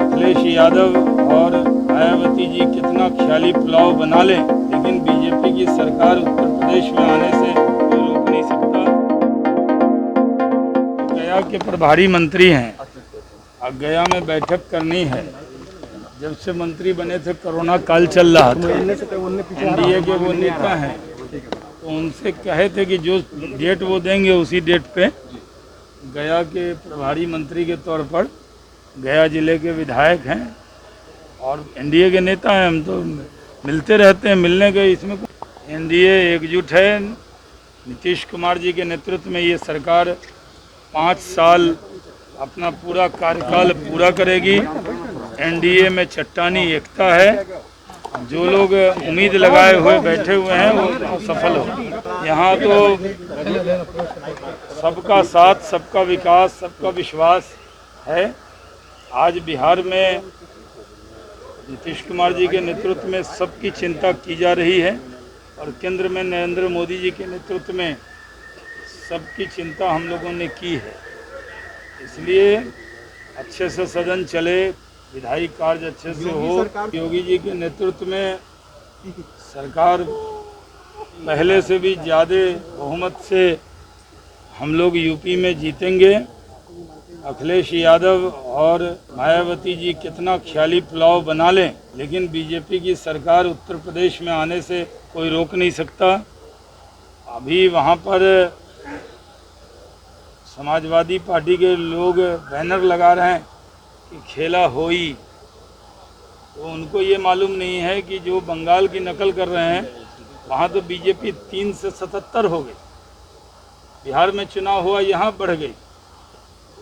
अखिलेश यादव और मायावती जी कितना ख्याली पुलाव बना लें, लेकिन बीजेपी की सरकार उत्तर प्रदेश में आने से कोई रोक नहीं सकता। गया के प्रभारी मंत्री हैं, अब गया में बैठक करनी है। जब से मंत्री बने थे कोरोना काल चल रहा था, एनडीए के वो नेता हैं, तो उनसे कहे थे कि जो डेट वो देंगे उसी डेट पे गया के प्रभारी मंत्री के तौर पर, गया जिले के विधायक हैं और एनडीए के नेता हैं, हम तो मिलते रहते हैं, मिलने के इसमें एनडीए एकजुट है। नीतीश कुमार जी के नेतृत्व में ये सरकार 5 साल अपना पूरा कार्यकाल पूरा करेगी। एनडीए में चट्टानी एकता है, जो लोग उम्मीद लगाए हुए बैठे हुए हैं वो सफल हो। यहाँ तो सबका साथ, सबका विकास, सबका विश्वास है। आज बिहार में नीतीश कुमार जी के नेतृत्व में सबकी चिंता की जा रही है और केंद्र में नरेंद्र मोदी जी के नेतृत्व में सबकी चिंता हम लोगों ने की है। इसलिए अच्छे से सदन चले, विधायी कार्य अच्छे से हो। योगी जी के नेतृत्व में सरकार पहले से भी ज़्यादा बहुमत से हम लोग यूपी में जीतेंगे। अखिलेश यादव और मायावती जी कितना ख्याली पुलाव बना लें, लेकिन बीजेपी की सरकार उत्तर प्रदेश में आने से कोई रोक नहीं सकता। अभी वहाँ पर समाजवादी पार्टी के लोग बैनर लगा रहे हैं कि खेला होई, तो उनको ये मालूम नहीं है कि जो बंगाल की नकल कर रहे हैं वहाँ तो बीजेपी 3 से 77 हो गई। बिहार में चुनाव हुआ, यहाँ बढ़ गई,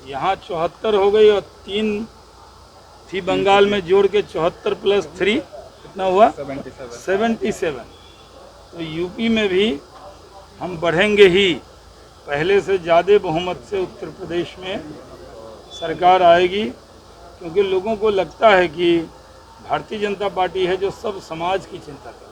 यहाँ 74 हो गई और 3 थी बंगाल में, जोड़ के 74 + 3 कितना हुआ 77। तो यूपी में भी हम बढ़ेंगे ही, पहले से ज़्यादा बहुमत से उत्तर प्रदेश में सरकार आएगी, क्योंकि लोगों को लगता है कि भारतीय जनता पार्टी है जो सब समाज की चिंता करती है।